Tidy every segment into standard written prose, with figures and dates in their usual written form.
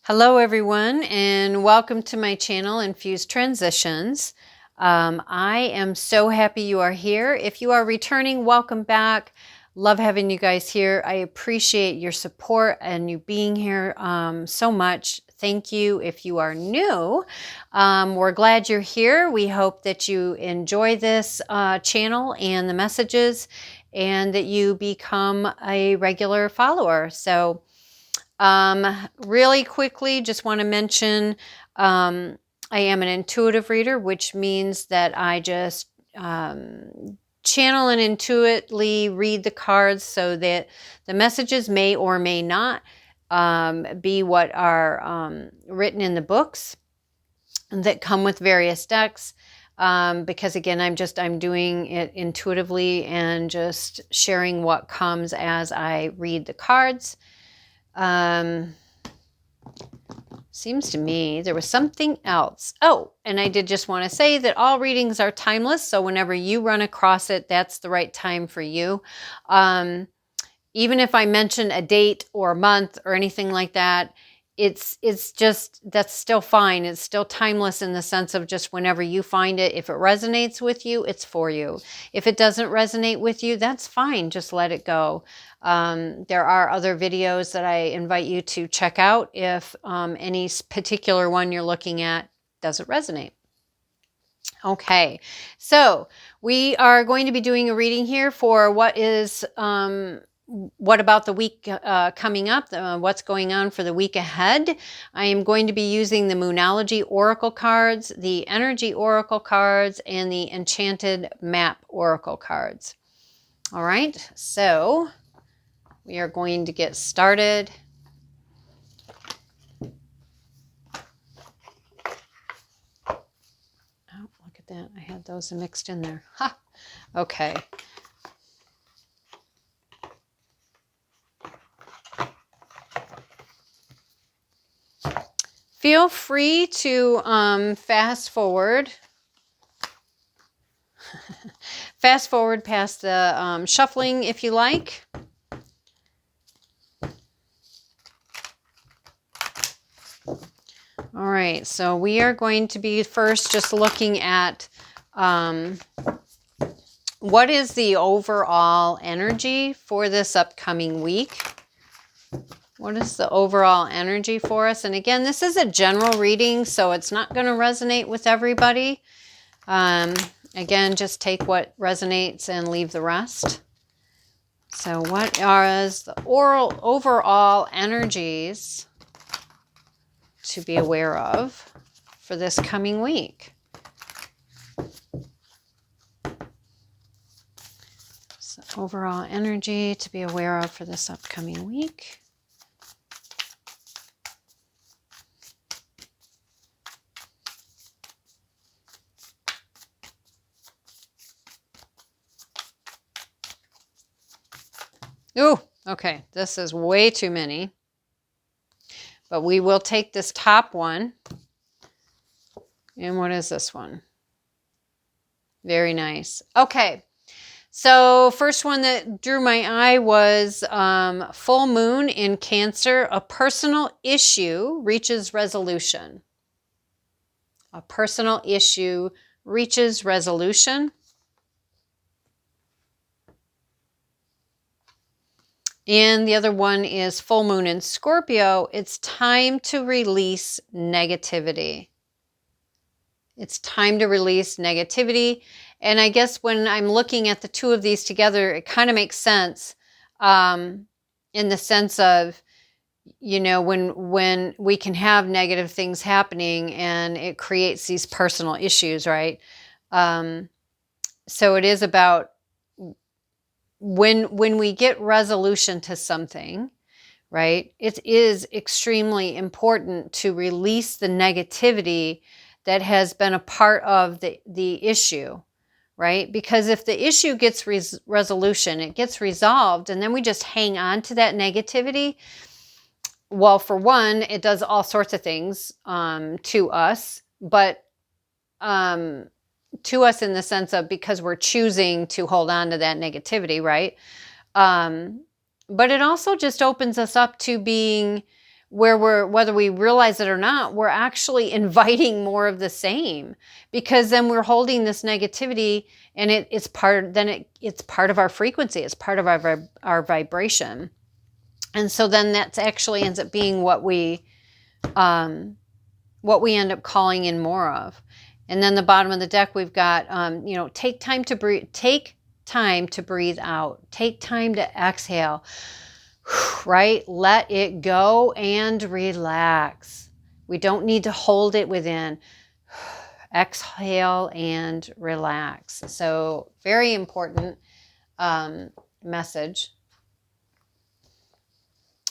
Hello everyone, and welcome to my channel, Infused Transitions. I am so happy you are here. If you are returning, welcome back. Love having you guys here. I appreciate your support and you being here so much. Thank you. If you are new, we're glad you're here. We hope that you enjoy this channel and the messages and that you become a regular follower. So really quickly, just want to mention I am an intuitive reader, which means that I just channel and intuitively read the cards so that the messages may or may not be what are written in the books that come with various decks. Because again, I'm doing it intuitively and just sharing what comes as I read the cards. Seems to me there was something else. Oh, and I did just want to say that all readings are timeless. So whenever you run across it, that's the right time for you. Even if I mention a date or a month or anything like that, it's just, that's still fine. It's still timeless in the sense of just whenever you find it, if it resonates with you, it's for you. If it doesn't resonate with you, that's fine. Just let it go. There are other videos that I invite you to check out if any particular one you're looking at doesn't resonate. Okay, so we are going to be doing a reading here for what about the week coming up, what's going on for the week ahead. I am going to be using the Moonology Oracle cards, the Energy Oracle cards, and the Enchanted Map Oracle cards. All right, so we are going to get started. Oh, look at that. I had those mixed in there. Ha! Okay. Feel free to fast forward past the shuffling if you like. All right, so we are going to be first just looking at what is the overall energy for this upcoming week. What is the overall energy for us? And again, this is a general reading, so it's not going to resonate with everybody. Again, just take what resonates and leave the rest. So what are the overall energies to be aware of for this coming week? So overall energy to be aware of for this upcoming week. Ooh, okay, this is way too many. But we will take this top one. And what is this one? Very nice. Okay, so first one that drew my eye was full moon in Cancer. A personal issue reaches resolution. A personal issue reaches resolution. And the other one is full moon in Scorpio. It's time to release negativity. It's time to release negativity. And I guess when I'm looking at the two of these together, it kind of makes sense in the sense of, you know, when we can have negative things happening and it creates these personal issues, right? So it is about when we get resolution to something, right? It is extremely important to release the negativity that has been a part of the issue, right? Because if the issue gets resolution, it gets resolved, and then we just hang on to that negativity, well, for one, it does all sorts of things to us, but to us in the sense of because we're choosing to hold on to that negativity, right? But it also just opens us up to being where whether we realize it or not, we're actually inviting more of the same, because then we're holding this negativity, and it's part of our frequency. It's part of our vibration. And so then that actually ends up being what we end up calling in more of. And then the bottom of the deck, we've got, take time to breathe. Take time to breathe out. Take time to exhale. Right? Let it go and relax. We don't need to hold it within. Exhale and relax. So very important message.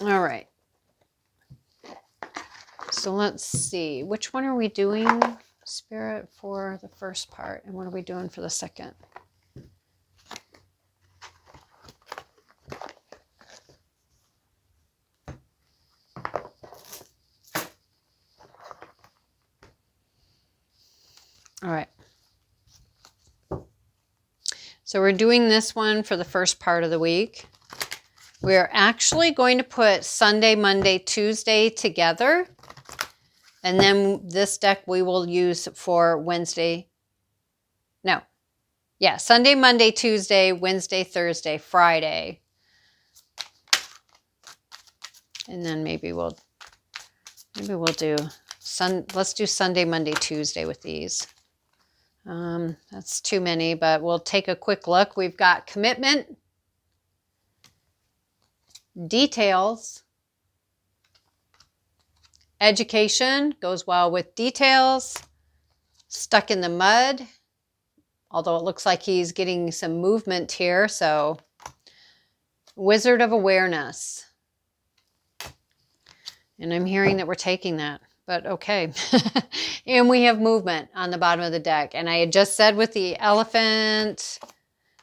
All right. So let's see. Which one are we doing, Spirit, for the first part? And what are we doing for the second? All right. So we're doing this one for the first part of the week. We're actually going to put Sunday, Monday, Tuesday together. And then this deck we will use for Wednesday. No. Yeah, Sunday, Monday, Tuesday, Wednesday, Thursday, Friday. And then maybe we'll do let's do Sunday, Monday, Tuesday with these. That's too many, but we'll take a quick look. We've got commitment, details, education goes well with details, stuck in the mud, although it looks like he's getting some movement here. So wizard of awareness. And I'm hearing that we're taking that. But okay. And we have movement on the bottom of the deck. And I had just said with the elephant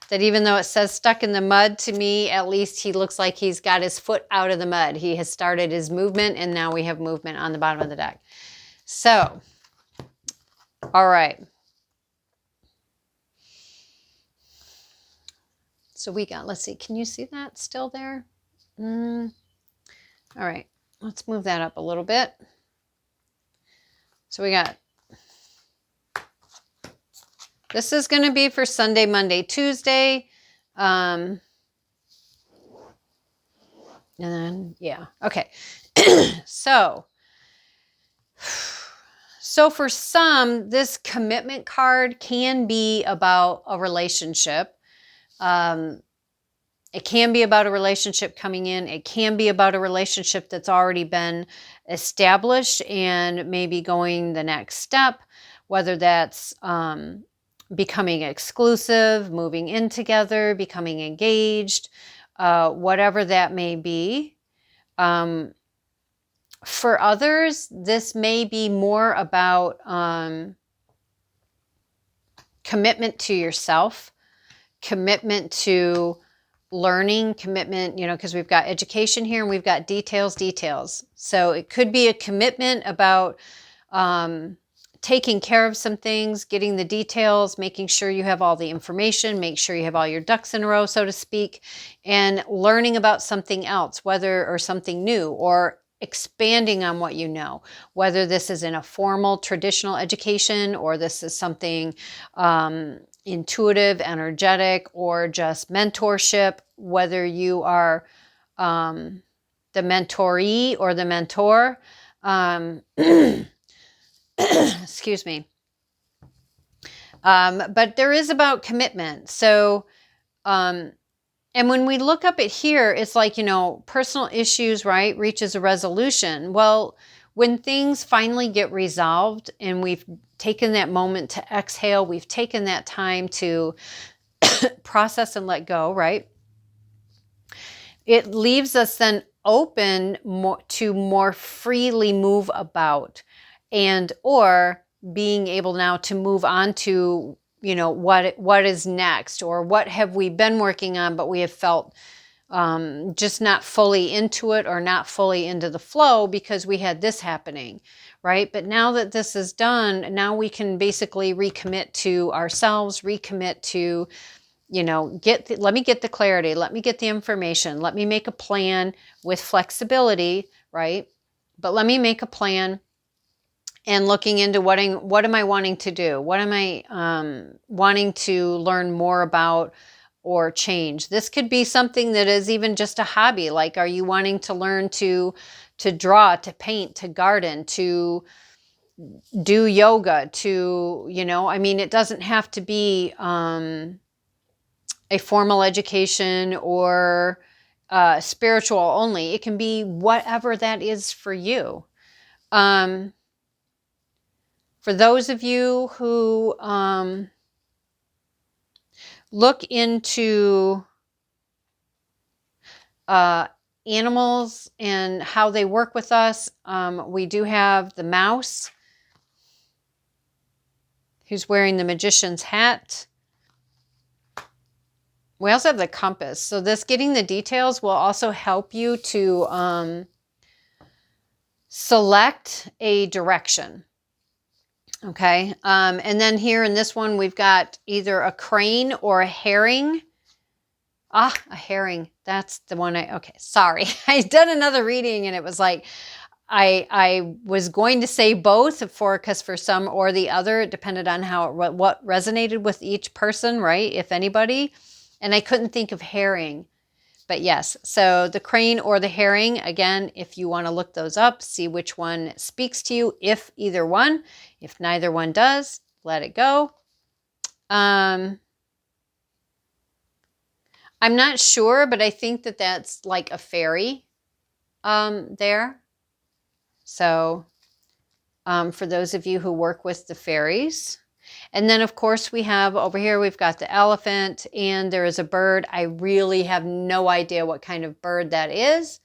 that even though it says stuck in the mud, to me, at least he looks like he's got his foot out of the mud. He has started his movement, and now we have movement on the bottom of the deck. So, all right. So we got, let's see, can you see that still there? All right, let's move that up a little bit. So we got, this is going to be for Sunday, Monday, Tuesday. And then, yeah, okay. So for some, this commitment card can be about a relationship. It can be about a relationship coming in. It can be about a relationship that's already been established and maybe going the next step, whether that's becoming exclusive, moving in together, becoming engaged, whatever that may be. For others, this may be more about commitment to yourself, commitment to learning, commitment, because we've got education here and we've got details. So it could be a commitment about taking care of some things, getting the details, making sure you have all the information, make sure you have all your ducks in a row, so to speak, and learning about something else, or something new, or expanding on what you know, whether this is in a formal traditional education or this is something intuitive, energetic, or just mentorship, whether you are the mentoree or the mentor. Excuse me. But there is about commitment. So, and when we look up at here, it's like, personal issues, right, reaches a resolution. Well, when things finally get resolved and we've taken that moment to exhale, we've taken that time to process and let go, right? It leaves us then open to more freely move about, and or being able now to move on to, what is next, or what have we been working on, but we have felt just not fully into it or not fully into the flow because we had this happening, right? But now that this is done, now we can basically recommit to ourselves, recommit to, let me get the clarity, let me get the information, let me make a plan with flexibility, right? But let me make a plan and looking into what am I wanting to do? What am I wanting to learn more about or change? This could be something that is even just a hobby. Like, are you wanting to learn to draw, to paint, to garden, to do yoga, to, I mean, it doesn't have to be a formal education or spiritual only. It can be whatever that is for you. For those of you who look into animals and how they work with us, we do have the mouse who's wearing the magician's hat. We also have the compass. So this getting the details will also help you to select a direction. Okay. And then here in this one, we've got either a crane or a herring. Ah, a herring. That's the one okay, sorry. I done another reading and it was like, I was going to say both because for some or the other, it depended on what resonated with each person, right? If anybody. And I couldn't think of herring. But yes, so the crane or the herring, again, if you want to look those up, see which one speaks to you, if either one. If neither one does, let it go. I'm not sure, but I think that that's like a fairy there. So for those of you who work with the fairies. And then, of course, we have over here, we've got the elephant and there is a bird. I really have no idea what kind of bird that is.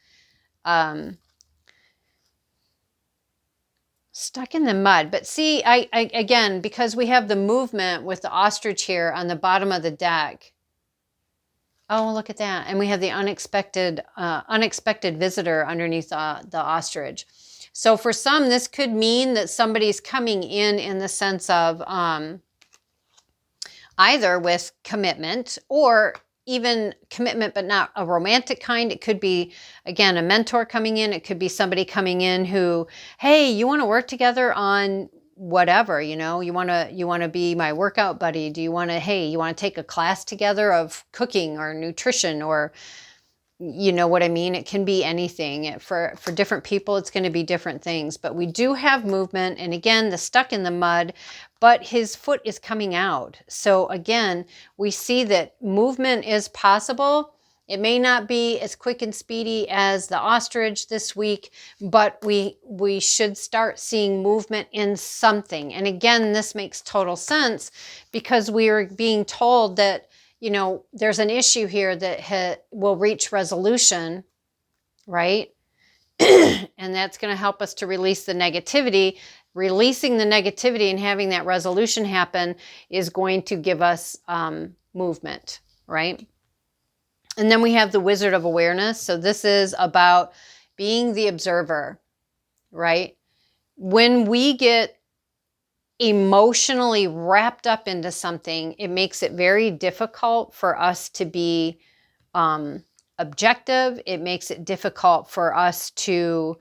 Stuck in the mud. But see, I again, because we have the movement with the ostrich here on the bottom of the deck. Oh, look at that. And we have the unexpected visitor underneath the ostrich. So for some, this could mean that somebody's coming in the sense of either with commitment or even commitment, but not a romantic kind. It could be, again, a mentor coming in. It could be somebody coming in who, hey, you want to work together on whatever, you want to be my workout buddy. Do you want to, hey, you want to take a class together of cooking or nutrition or, you know what I mean? It can be anything. For different people, it's going to be different things. But we do have movement. And again, the stuck in the mud, but his foot is coming out. So again, we see that movement is possible. It may not be as quick and speedy as the ostrich this week, but we should start seeing movement in something. And again, this makes total sense because we are being told that there's an issue here that will reach resolution, right? And that's going to help us to release the negativity. Releasing the negativity and having that resolution happen is going to give us movement, right? And then we have the Wizard of Awareness. So this is about being the observer, right? When we get emotionally wrapped up into something, it makes it very difficult for us to be objective. It makes it difficult for us to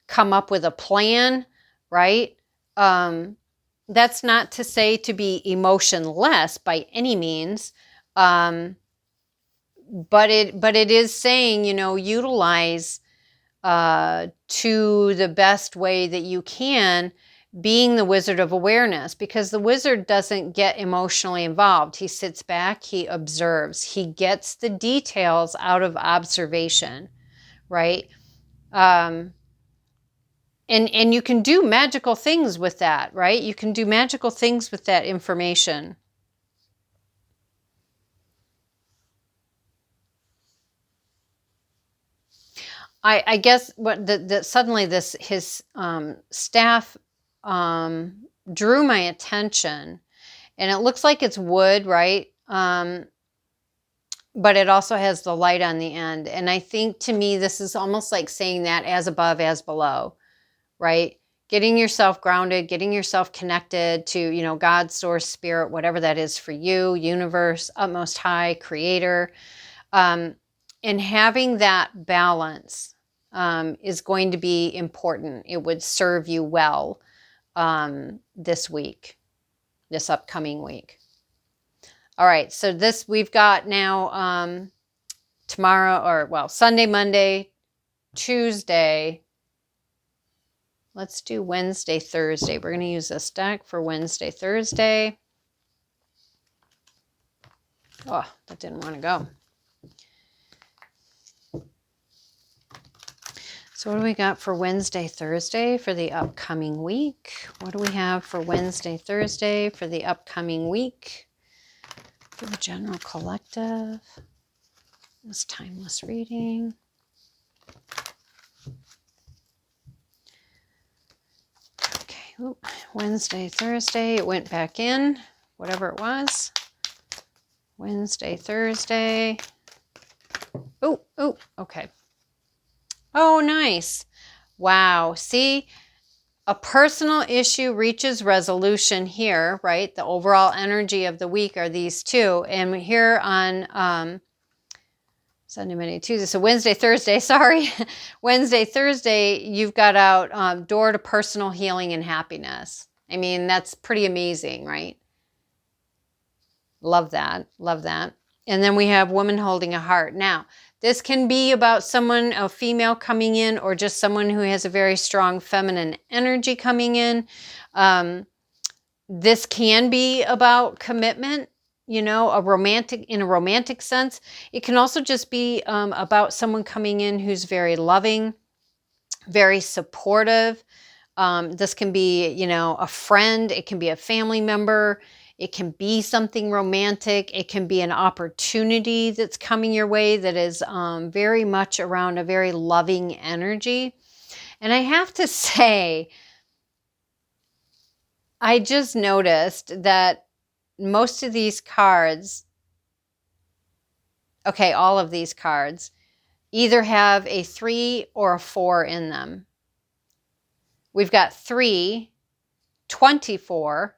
come up with a plan, right? That's not to say to be emotionless by any means, but it is saying, utilize to the best way that you can being the Wizard of Awareness, because the wizard doesn't get emotionally involved. He sits back, he observes, he gets the details out of observation, right? And you can do magical things with that, right? You can do magical things with that information. I guess what suddenly his staff drew my attention, and it looks like it's wood, right? But it also has the light on the end. And I think to me, this is almost like saying that as above, as below, right? Getting yourself grounded, getting yourself connected to, God, source, spirit, whatever that is for you, universe, utmost high, creator, and having that balance. is going to be important. It would serve you well this week, this upcoming week. All right, so this we've got now tomorrow, or well, Sunday, Monday, Tuesday. Let's do Wednesday, Thursday. We're going to use this deck for Wednesday, Thursday. Oh, that didn't want to go. So what do we got for Wednesday, Thursday for the upcoming week? What do we have for Wednesday, Thursday for the upcoming week? For the general collective. This timeless reading. Okay, oop. Wednesday, Thursday, it went back in, whatever it was. Wednesday, Thursday. Oh, okay. Oh, nice. Wow. See, a personal issue reaches resolution here, right? The overall energy of the week are these two. And here on Sunday, Monday, Tuesday. So Wednesday, Thursday, sorry. Wednesday, Thursday, you've got out door to personal healing and happiness. I mean, that's pretty amazing, right? Love that. Love that. And then we have woman holding a heart. Now, this can be about someone, a female coming in, or just someone who has a very strong feminine energy coming in. This can be about commitment, you know, in a romantic sense. It can also just be about someone coming in who's very loving, very supportive. This can be, you know, a friend. It can be a family member. It can be something romantic. It can be an opportunity that's coming your way that is very much around a very loving energy. And I have to say, I just noticed that most of these cards, okay, all of these cards, either have a 3 or a 4 in them. We've got 3, 24,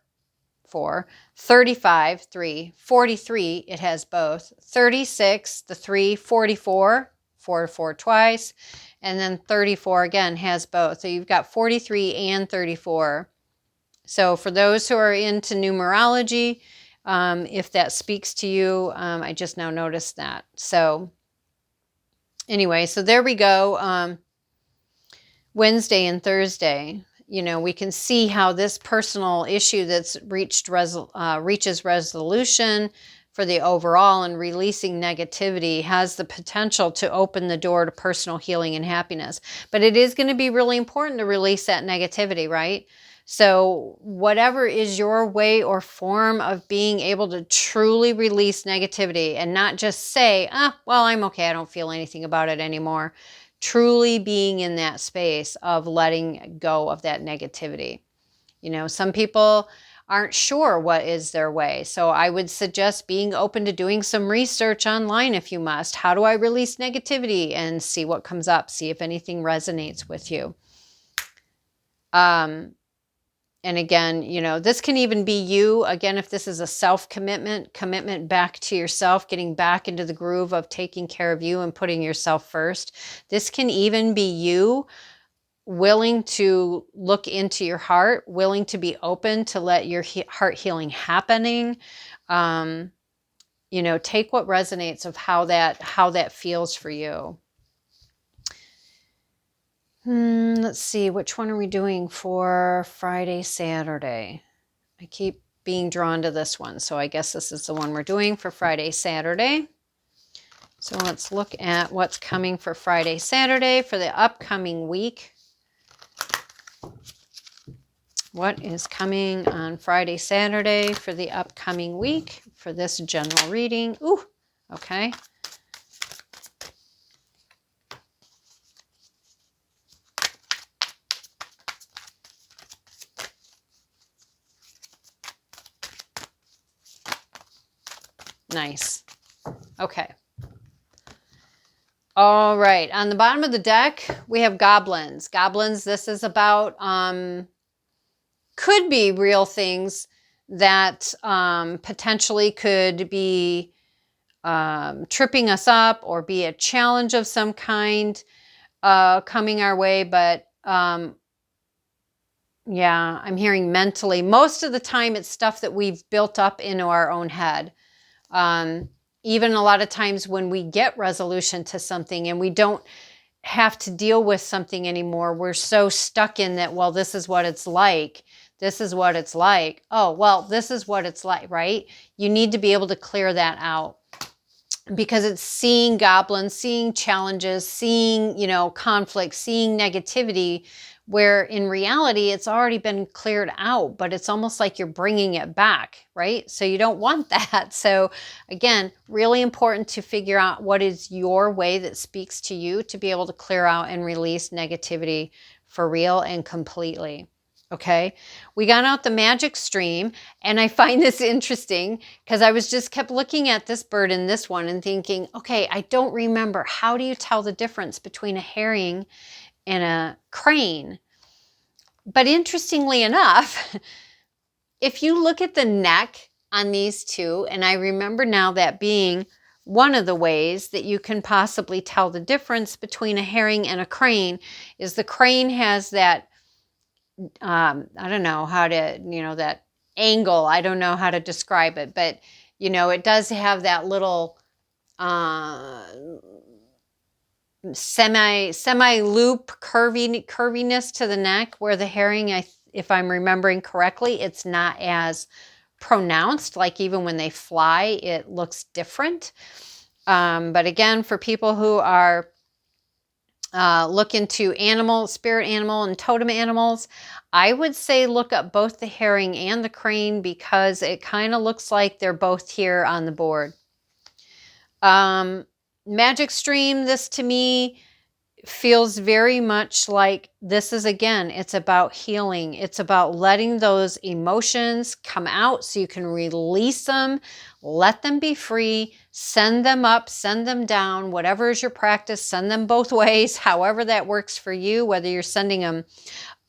4, 35, 3, 43, it has both, 36, the 3, 44, 4, 4 twice, and then 34 again has both. So you've got 43 and 34. So for those who are into numerology, if that speaks to you, I just now noticed that. So anyway, so there we go. Wednesday and Thursday, you know, we can see how this personal issue that's reaches resolution for the overall, and releasing negativity has the potential to open the door to personal healing and happiness. But it is going to be really important to release that negativity, right? So whatever is your way or form of being able to truly release negativity and not just say, well, I'm okay, I don't feel anything about it anymore. Truly being in that space of letting go of that negativity. You know, some people aren't sure what is their way. So I would suggest being open to doing some research online if you must. How do I release negativity? And see what comes up. See if anything resonates with you. And again, you know, this can even be you. Again, if this is a self-commitment, commitment back to yourself, getting back into the groove of taking care of you and putting yourself first. This can even be you willing to look into your heart, willing to be open to let your heart healing happening. You know, take what resonates of how that feels for you. Let's see, which one are we doing for Friday, Saturday? I keep being drawn to this one, so I guess this is the one we're doing for Friday, Saturday. So let's look at what's coming for Friday, Saturday for the upcoming week. What is coming on Friday, Saturday for the upcoming week for this general reading? Ooh, okay. Nice. Okay. All right. On the bottom of the deck, we have goblins. Goblins, this is about, could be real things that potentially could be tripping us up or be a challenge of some kind. coming our way, but yeah, I'm hearing mentally. Most of the time it's stuff that we've built up into our own head. Even a lot of times when we get resolution to something and we don't have to deal with something anymore, we're so stuck in that, well, this is what it's like. This is what it's like. Oh, well, this is what it's like, right? You need to be able to clear that out, because it's seeing goblins, seeing challenges, seeing, conflict, seeing negativity, where in reality it's already been cleared out, but it's almost like you're bringing it back, right? So you don't want that. So again, really important to figure out what is your way that speaks to you to be able to clear out and release negativity for real and completely. Okay, we got out the magic stream, and I find this interesting because I was just kept looking at this bird and this one and thinking, okay, I don't remember. How do you tell the difference between a herring and a crane? But interestingly enough, if you look at the neck on these two, and I remember now that being one of the ways that you can possibly tell the difference between a herring and a crane, is the crane has that I don't know how to, that angle. I don't know how to describe it, but, it does have that little semi-loop curviness to the neck, where the herring, if I'm remembering correctly, it's not as pronounced. Like even when they fly, it looks different. But again, for people who are look into spirit animal and totem animals, I would say look up both the herring and the crane, because it kind of looks like they're both here on the board. Magic stream, this to me feels very much like this is, again, it's about healing. It's about letting those emotions come out so you can release them, let them be free, send them up, send them down, whatever is your practice, send them both ways, however that works for you, whether you're sending them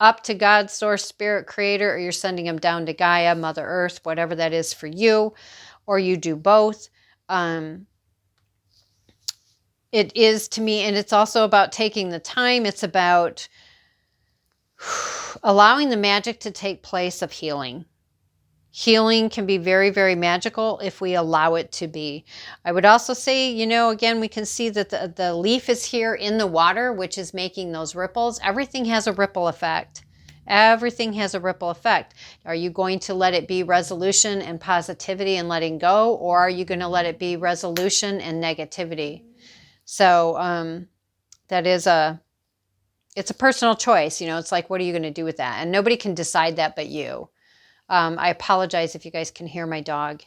up to God, source, spirit, creator, or you're sending them down to Gaia, Mother Earth, whatever that is for you, or you do both. It is to me, and it's also about taking the time. It's about allowing the magic to take place of healing. Healing can be very, very magical if we allow it to be. I would also say, again, we can see that the leaf is here in the water, which is making those ripples. Everything has a ripple effect. Everything has a ripple effect. Are you going to let it be resolution and positivity and letting go, or are you going to let it be resolution and negativity? So that is it's a personal choice. It's like, what are you going to do with that? And nobody can decide that but you. I apologize if you guys can hear my dog.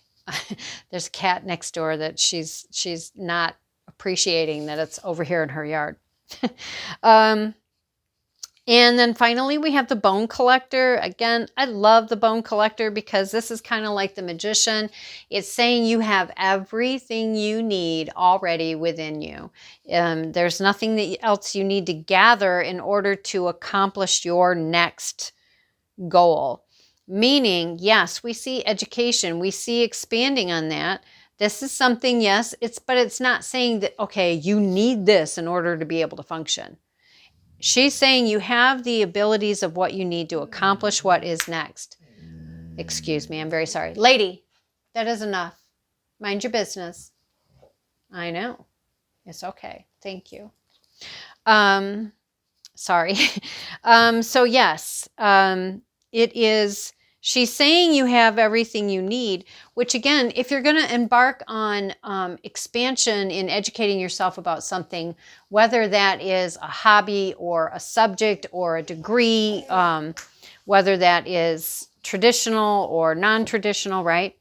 There's a cat next door that she's not appreciating that it's over here in her yard. And then finally, we have the bone collector. Again, I love the bone collector because this is kind of like the magician. It's saying you have everything you need already within you. There's nothing else you need to gather in order to accomplish your next goal. Meaning, yes, we see education. We see expanding on that. This is something, yes, but it's not saying that, okay, you need this in order to be able to function. She's saying you have the abilities of what you need to accomplish what is next. Excuse me, I'm very sorry. Lady, that is enough. Mind your business. I know. It's okay. Thank you. Sorry. So yes, it is. She's saying you have everything you need, which again, if you're going to embark on expansion in educating yourself about something, whether that is a hobby or a subject or a degree, whether that is traditional or non-traditional, right?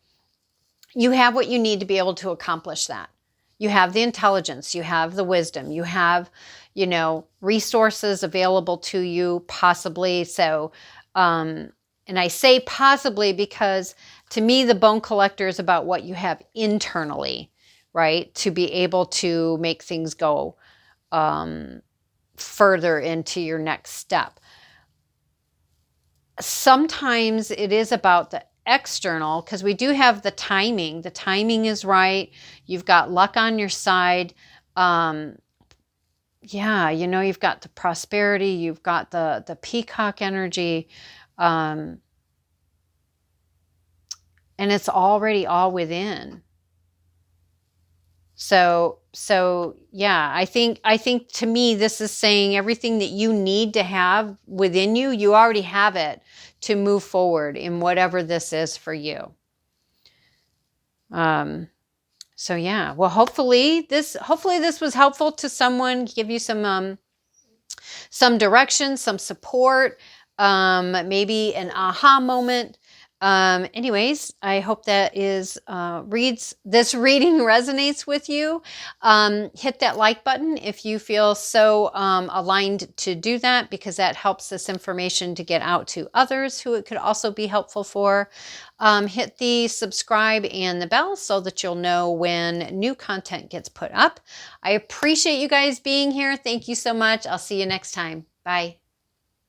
You have what you need to be able to accomplish that. You have the intelligence, you have the wisdom, you have, resources available to you, possibly. So, and I say possibly because to me, the bone collector is about what you have internally, right? To be able to make things go further into your next step. Sometimes it is about the external, because we do have the timing. The timing is right. You've got luck on your side. yeah, you know, you've got the prosperity, you've got the peacock energy, and it's already all within. So yeah, I think to me this is saying everything that you need to have within you, you already have it to move forward in whatever this is for you. So yeah, well, hopefully this was helpful to someone, give you some direction, some support, maybe an aha moment. Anyways, I hope that this reading resonates with you. Hit that like button if you feel so aligned to do that, because that helps this information to get out to others who it could also be helpful for. Hit the subscribe and the bell so that you'll know when new content gets put up. I appreciate you guys being here. Thank you so much. I'll see you next time. Bye.